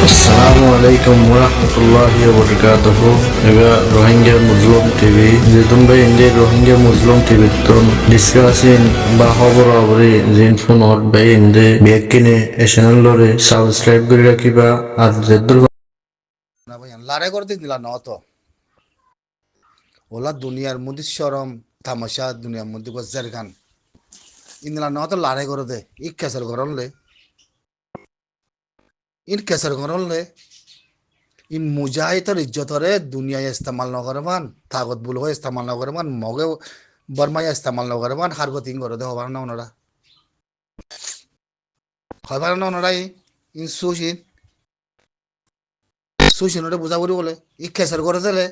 আসসালামু আলাইকুম ওরহমতুল্লাহি ওবরকাতুহু। এবার রোহিঙ্গা মুসলিম টিভি যেতুন ভাই ইন্ডিয়া রোহিঙ্গা মুসলিম টিভি তুন ডিসকাসিং বা খবর খবরে জিন ফোন হট ভাই ইন্দে বেকিনে এ চ্যানেল লরে সাবস্ক্রাইব করে রাখিবা আর যেদুর না ভাই লারে করে দিলা ন তো ওলা দুনিয়ার মধ্যে শরম তামাশা দুনিয়ার মধ্যে গজ্জার গান ইনলা ন তো লারে করে দে ই কেসর গরম লে ইন কেসর গরম লে ইন মুজাহিদর ইজ্জতরে দুনিয়ায় ইস্তেমাল ন করবান তাগত বুল হয়ে ইস্তেমাল ন করবান মগে বর্মায় ইস্তেমাল ন করবান হারগত ইন করে দে হবার না ওনারা হবার না ওনারা ইন সুশিন সুশিন ওটা বুঝা করি বলে ই কেসর করে দিলে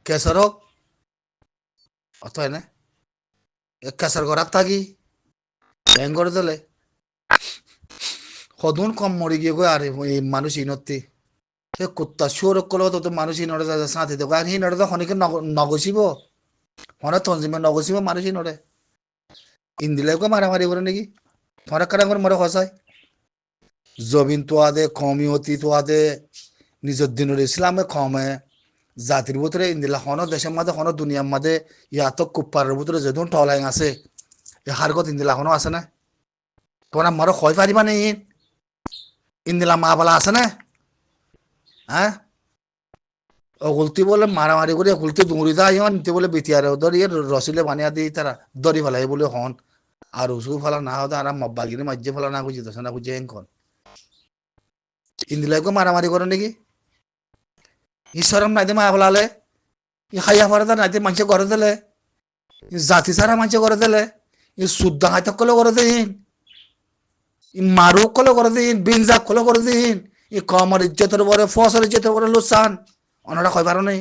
কেসর হোক অত হয় না এক কেসর করার থাকি ব্যাং করে দিলে সদন কম মরি গিয়ে গো আর এই মানুষ ইনতি সে কুত্তা শুয়োর কলেও তো মানুষ ইনরে সাথে দেবো আর হিনরে তো খনিকে নগসিব হনে তঞ্জিমে নগসিব মানুষ ইনরে ইন্দিলেও মারামারি করে নাকি তোমার কারা করে মরে খসায় জবিন তোয়া দে কমিয়তি তোয়া দে নিজের দিনের ইসলামে কমে জাতির ভিতরে ইন্দিলা হন দেশের মাঝে হন দুনিয়ার মাঝে ইয়াত কুপ্পারের ভিতরে যেদিন টলাই আছে এই হারগত ইন্দিলা হনও আছে না তোমরা মরে ক্ষয় পারিবা নেই ইন্দিলা মা বলা আছে না হ্যাঁ ওগুলতি বলে মারামারি করে ওগুলতি দুমুরি দা ইমান নিতে বলে বিটিয়ারে ওদের ইয়ে রসিলে বানিয়া দিই তারা দরি ফেলাই বলে হন আর উসু ফেলা না হতে আর মব্বাগিরি মাঝে ফেলা না বুঝি দশ না বুঝে এনকন ইন্দিলাকে মারামারি করে নাকি ঈশ্বরম নাইতে মা ফেলালে ই খাইয়া ফেরা নাইতে মানুষে করে দিলে জাতি সারা মানুষে করে দিলে ই শুদ্ধ হাইতক কলে করে দিন ই মারুক কলে করে দিন বিনজাক কলে করে দিন ই কমর ইজ্জতের পরে ফসল ইজ্জতের পরে লুসান অনারা কয় পারো নেই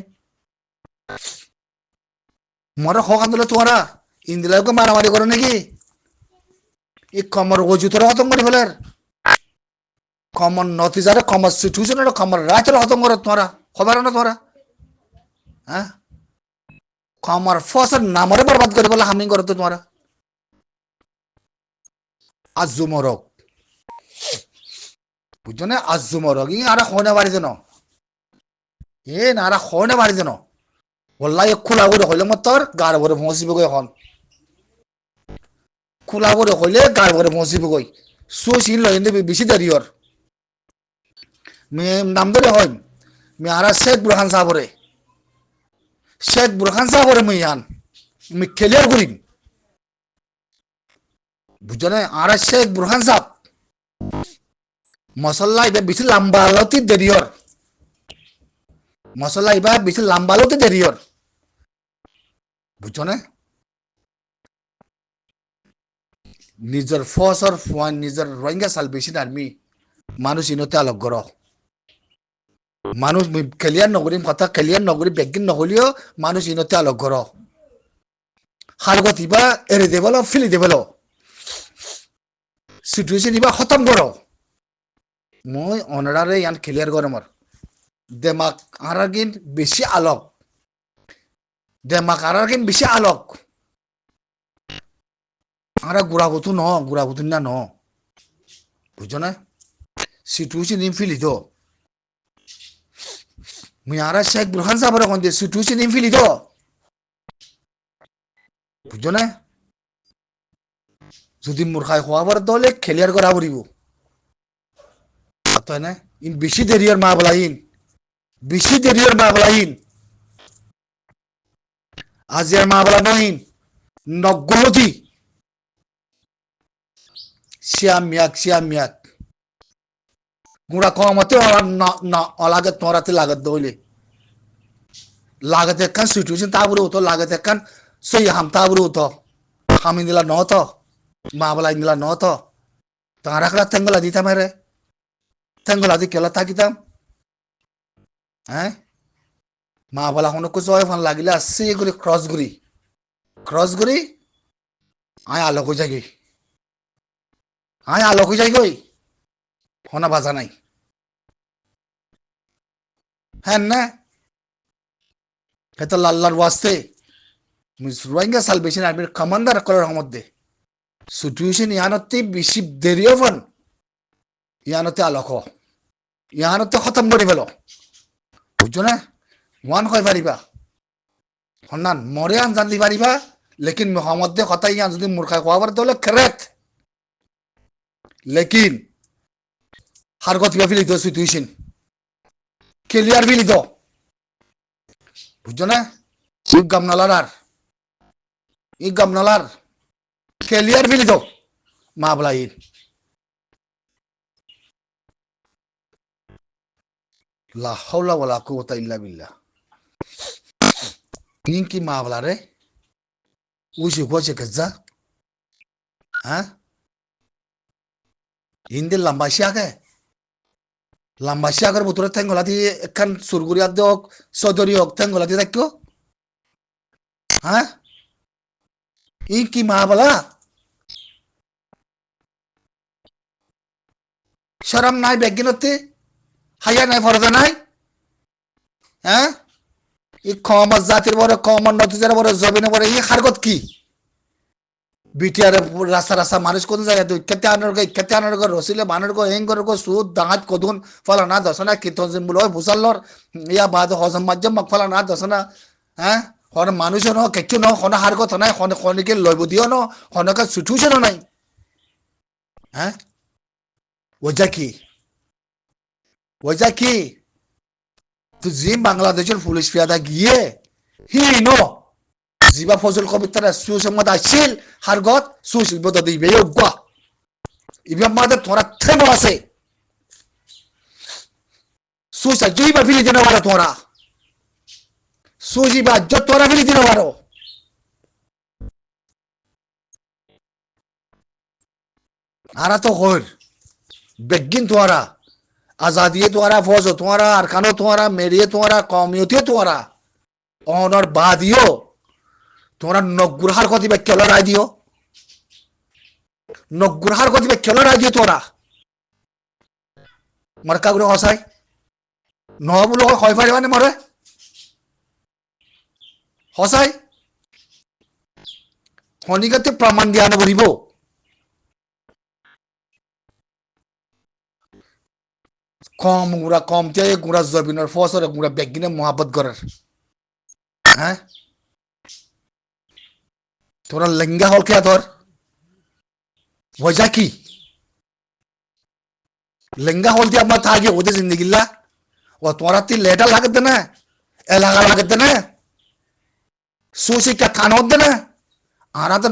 মরে হক আন্দোলন তোমরা ইন্দিলাকে মারামারি করে নাকি ই কমর অজুতরে হতম করে ফেলার কমর নতিজারে কমর সিচুয়েশন কমর রাতের হতম করে তোমরা খবর না তোমরা হ্যাঁ কমর ফসল নামরে বরবাদ করে বলে হামিং করে তো তোমরা আজু মরক বুঝছো না আজু মরক ই আর খনে বাড়ি যেন এ না আর খনে বাড়ি যেন বললা এ খোলা করে হইলে মত তোর গাড় ভরে পৌঁছিব গই এখন খোলা করে হইলে গাড় ভরে পৌঁছিব গই সুশীল লই নেবে বেশি দেরিয়র মে নাম ধরে হয় মে আর শেখ বুরহান সাহরে শেখ বুরহান সাহরে মুই আন আমি ক্লিয়ার করিম বুঝছো না আর শেখ বুরহান সাহ মশলা এবার বেশি লম্বা আলোতে দেরিয়র মশলা এবার বেশি লম্বা আলোতে দেরিয়র বুঝছো না নিজের ফসর ফুয়ান নিজের রোহিঙ্গা সালভেশন আর্মি মানুষ ইনতে আলোক গর মানুষ ক্লিয়ার নগরীম কথা ক্লিয়ার নগরী বেগিন নহলিও মানুষ ইনতে আলোক গর হারগত ইবা এরে দেবল ফিলি দেবল সিচুয়েশন ইবা খতম করো মই অনারারে ইয়ান ক্লিয়ার গরমর দেমাক আরাগিন বেশি আলোক দেমাক আরাগিন বেশি আলোক আমরা গুড়াগুতু না ন বুঝছো না সিচুয়েশন ইনফিলি তো মুই আর শেখ বুরহান সাহেবের এখন যে সিচুয়েশন ইনফিলি তো বুঝছো না যদি মূর্খায় হওয়াবার দলে খেলিয়ার করা পড়িব তাই না ইন বেশি দেরিয়ার মা বলাইন বেশি দেরিয়ার মা বলাইন আজিয়ার মা বলা নহিন নগ্গলতি শিয়াম মিয়াক গুড়া কমতে অলাগত তোরাতে লাগত দইলে লাগত একখান সিচুয়েশন তাবরে হতো লাগত একখান সই হাম তাবরে হতো হামি দিলা ন তো মা বলা দিলা ন তো তারা কলা তেঙ্গলা দিতাম রে তেঙ্গলা দি কেলা থাকিতাম হ্যাঁ মা বলা কোনো কিছু ফান লাগিলে আসছে করে ক্রস গুড়ি আয় আলোক হয়ে যাই আলোক হয়ে যাই গই হনা বাজা নাই হ্যাঁ না হেতো লাল্লার ওয়াস্তে রোহিঙ্গা সালভেশন আর্মির কমান্ডার করার মধ্যে সিচুয়েশন ইয়ানতে বেশি দেরিও ফান ইয়ানতে আলোক ইয়ানতে খতম করে ফেলো বুঝছো না ওয়ান কয় পারিবা হন্নান মরে আনজান দি পারিবা লেকিন মোহাম্মদ দে কথা ইয়ান যদি মূর্খা কোয়াবার তাহলে কারেক্ট লেকিন হারগত ফিলি তো সিচুয়েশন ক্লিয়ার ফিলি তো বুঝছো না ই গামনালার ক্লিয়ার ফিলি তো মাবলা ইন লা হাওলা ওয়ালা কুওয়াতা ইল্লা বিল্লাহ কি মাবলা রে উইসি কোচে কাজা হ্যাঁ হিন্দি লম্বা শিয়াকের ভিতরে ঠেঙ্গলাতি একখান সুরগুরিয়াত হোক চৌধুরী হোক ঠেঙ্গলাতি থাকো হ্যাঁ ই কি মাবলা শরম নাই বেগিনতে হাইয়া নাই ফরদা নাই হ্যাঁ ই কমত জাতির বড় কমন নতিজার বড় জবিনে বড় ই খারগত কি বিটিআর রাস্তা রাস্তা মানুষ কোন জায়গায় তো ইক্ষাতে আনার রসিলে বানার গো হেং করে সুদ দাঁত কদুন ফলানা দশনা কীর্তন জিম্বুল হয় ভুসাল্লর ইয়া বাদ হজম মাজ্জম মক ফলানা দশনা হ্যাঁ হন মানুষ ন কেচ্ছু ন হন হার কথা নাই হন খনিকে লইব দিও ন হনকে সিচুয়েশন নাই হ্যাঁ ওজা কি তো জিম বাংলাদেশের পুলিশ ফিয়াদা গিয়ে হি নো জিবা ফজল কবিতারা সুসের মধ্যে আসছিল হারগত সুশিল্প দিবে গা ইবিয়া মাদে তোরা থেমো আছে সুসা জইবা ফিলি দিন বারো তোরা সুজিবা যত তোরা ফিলি দিন বারো আরা তো হর বেগিন তোরা आजादी तुम्हारा फौज तुम्हारा अरकानो तुम्हारा मेरिए तुम्हारा कौमियत तुम्हारा ऑनर बादियो तुम्हारा नगुरहार को दिबे केलो राय दियो नगुरहार को दिबे केलो राय दियो तोरा मरका गुरो हसाई নহবুলো হয় পারিবা নে মরে হসাই হনিগাতে প্রমাণ দিয়া নবরিব কম তে গুড়া জবিনের ফসর গুড়া বেগিনে মোহাব্বত করার হ্যাঁ তোরা লেঙ্গা হল কে ধর वजह की লেঙ্গা হল দিয়ে আমার থাকে ওদের জিন্দগিল্লা ও তোরা তি লেটা লাগতে না এলাকা লাগতে না সুশিক্ষা থান হতে না আরা তো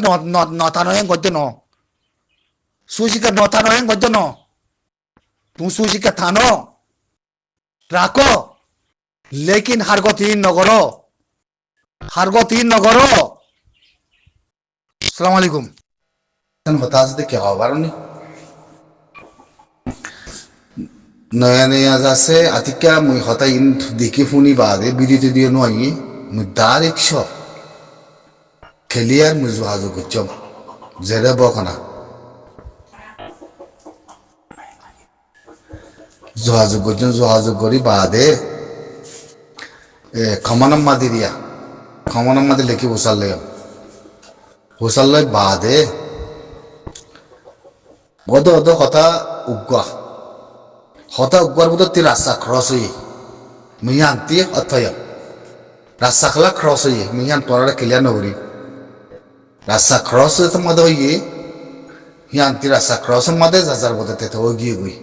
নথানো করতে ন সুশিক্ষা নথানো করতে ন तुम सुशिक्षा थानो राखो लेकिन हारगतीन नगरो अस्सलाम वालेकुम बतास दे क्या खबर नहीं नया नया जासे आतिका मुई हता इन देखी फुनी बादे बिदिते दियो नो आई मुई डायरेक्ट शो क्लियर मुझे हाजो कुचम जेरे बकना যোগাযোগ করি বাদে খমানম মাদি দিয়া খমানম মাদি লেখি হুসাল্লে বাদে অদ কথা উগুয়ার মধ্যে তি রাস্তা ক্রস হই মিয়ান তি অথয় রাস্তা খলা ক্রস হই মিয়ান তোরা ক্লিয়ার নগরি রাস্তা ক্রস হতে মধ্যে হই হিয়ান তি রাস্তা ক্রস মধ্যে যাজার মধ্যে তো গিয়ে গই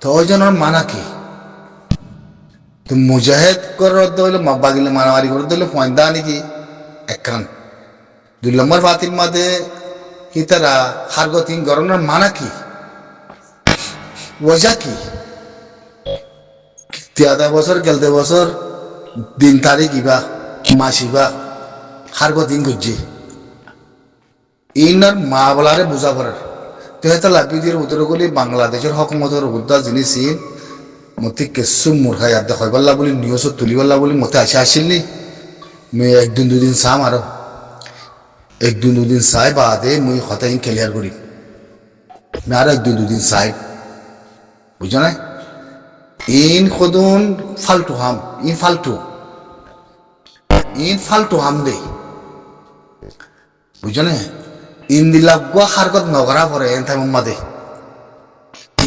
तो माना की तुम मुजाहिद कर बागिले मारामारी कर फैदा निकी एकान दुई नम्बर बातिल मादे हितारा हारगतिन गरनार माना की वजह की त्यादा बছর गेलते बছর दिन तारीख इबा मासिबा हारगतिन गुज्जी इनार मा बलारे बुझा पड़ार तो लापिदिर उतरगुली बांग्लादेशर हकूमतर उद्दा जिनिस मते केसु मूर्खा याद देखला बोली निউজ तुलिबला बोली मते आशा आसिलनी मैं एक दिन दुदिन साम आरो एक दिन दुदिन साय बादे मुई खताइन क्लियर करी मैं आरो एक दिन दुदिन साय बुझो ना इन खुदुन फालतू हम दे बुझो ना इन दिला गो हारगत नगरा परे एन टाइम मादे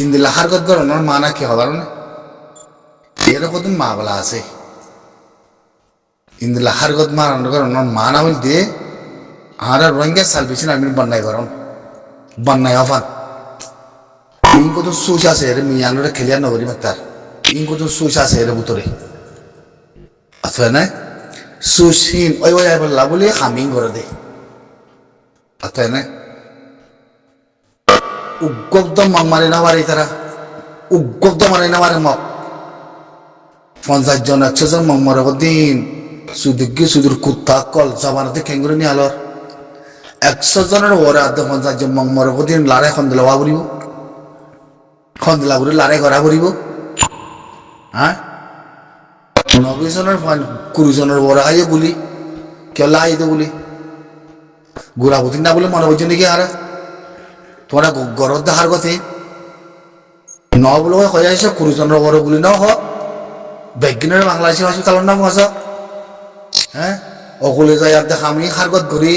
ইন্দিলা হারকত গরনের মানা কি হবার না এরকম মা বলা আছে ইন্দিলা হারকত মারানোর গরনের মানা হইল দিয়ে আর রোহিঙ্গা সালভেশন আর্মির বন্যায় গরম বন্যায় অফান ইনকো তো সুচ আছে এর মিয়ানোরে খেলিয়া নগরী মাতার ইনকো তো সুচ আছে এর ভিতরে আসলে না সুশীন ওই ওই বললা বলে হামিং করে দে আসলে না উগ্গব্দ মারি না মারে তারা উগ্গব্দ মারি না মারে মগ 50 জন 100 জন মরে দিন সুদূর কুত্তা কল জবানতে খেঙ্গুরে নিয়ে আলোর 100 জনের ওরা 50 জন মরে দিন লারে খন্দিলা বাবুরিব খন্দিলা বুড়ি লারে গড়া বুড়িব হ্যাঁ 90 জনের 20 জনের ওরা আইয়ে বলি কেউ লাই দে বলি গুড়া বুদ্ধি না বলে মনে হচ্ছে নাকি আর তোমরা গরত দেখার কথা ন বলে হয়ে আসে 20 জনের বড় বলি না হ বেগিনের বাংলাদেশি হসপিটালের নাম আছে হ্যাঁ অকুলে যাই আর দেখ আমি হারগত ঘুরি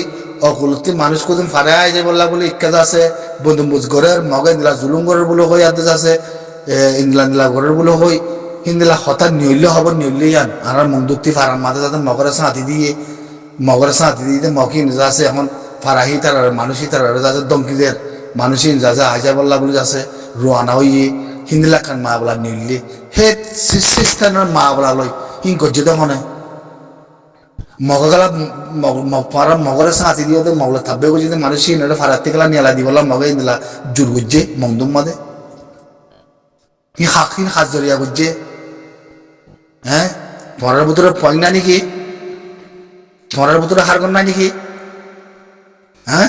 অকুলতি মানুষ কোদিন ফারে আই যে বললা বলে ইকাজ আছে বন্ধু মুজগরের মগে দিলা জুলুম গরের বলে হই আদেশ আছে ইংলা দিলা গরের বলে হই হিন্দিলা হঠাৎ নিউলে হব নিউলে আন আর মন্দুক্তি ফারার মাথা যাতে মগরের সাঁতি দিয়ে মকি যা আছে এখন ফারাহি তার মানুষই তার যাচ্ছে দমকিদের মানুষই যা আইজা বললা বলে যাচ্ছে রোয়ানা হইয়ে হিন্দিলা খান মা বলা নিউলে হে সিস্টানের মা বলা লই হিং করছে তো মনে মগলা মগরের সাঁতি দিয়ে মগলা থাকবে বুঝে মানুষই নড়ে ফারাতে গেলা নিয়ালা দি বললাম মগে ইন্দিলা জুর বুঝছে মংদুম মাদে হি হাকিন হাত জড়িয়া বুঝছে হ্যাঁ তোমার ভিতরে পয়েন্ট না নাকি তোমার ভিতরে হারগন না নাকি হ্যাঁ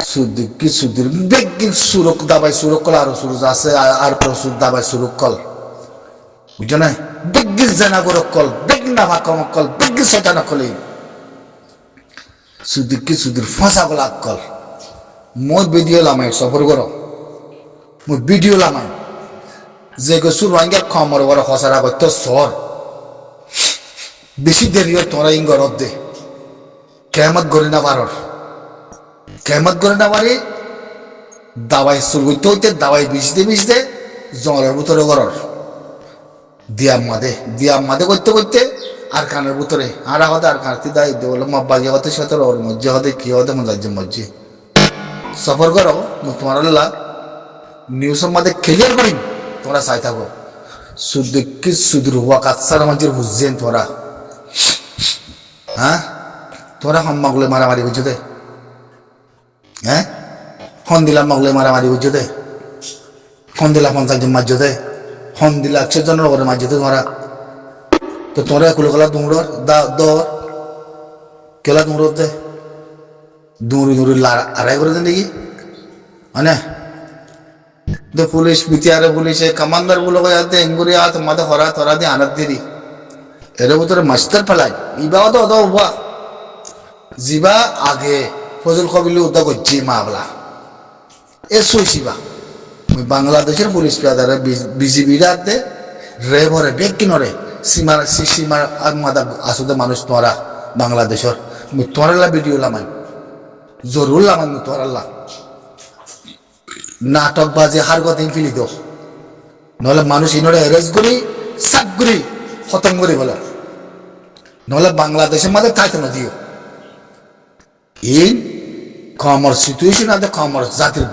সুদূর বেগিন সুরক দাবাই সুরক কল আরো সুরজ আছে আর সুর দাবাই সুরক কল বুঝছো না বেগিন জানা গরক কল বেগিন না ভাকম কল বেগিন সটানা কলে সুদূর ফাঁসা গলা কল মোর ভিডিও লামাই সফর করো মোর ভিডিও লামাই যে গছু রোহিঙ্গার খমর বড় হসারা করত সর বেশি দেরি হয় তোরা ইঙ্গরত দে কেমত গড়ি না পারর কেমত গড়ি না পারি দাবাই শুরু করতে হইতে দাবাই বিষতে জলের ভিতরে গরর দিয়াম মাদে করতে করতে আর কানের ভিতরে আর হতে আর কানতি দায় বলে মব্বাজি হতে সাথে ওর মজ্জে হতে কি হতে মজাজ্জে মজ্জে সফর করো তোমার নিউজের মধ্যে ক্লিয়ার করি তোমরা চাই থাকো সুদূর হওয়া কাছার মাঝে বুঝছেন তোরা হ্যাঁ তোরা হম্মাগুলো মারামারি বুঝছো দে হ্যাঁ হন দিলা মগলে মারামারি বুঝছো দে হন দিলা 50 জন মাঝে দে হন দিলা 100 জনের ওপরে মাঝে দে তোরা তো তোরা এগুলো গেলা দুমড়র দর কেলা দুমড়র দে দৌড়ি আড়াই করে দেন দেখি মানে de পুলিশ বিটিআরে পুলিশে কমান্ডার বলে যাতে এঙ্গুরি আত মাদে হরা তোরা দিয়ে আনাত দিরি এর ভিতরে মাস্টার ফেলাই ইবাও তো ওবা জিবা আগে ফজল কবিলি উদ্যোগ করছি মামলা এ সইছিবা বাংলাদেশের পুলিশ পেয়াদারে বিজিবিরা দে রে ভরে বেগ কিনরে সীমার মাদা আসলে মানুষ তোরা বাংলাদেশের তোরালা ভিডিও লামাই জরুর লামাই তোরালা নাটক বাজে হার কথা ফেলি দো নহলে মানুষ ইনরে এরেস্ট করি সাক করি খতম করি বলে নহলে বাংলাদেশের মধ্যে থাকতে না দিও এই কমর সিচুয়েশন আছে কমর জাতির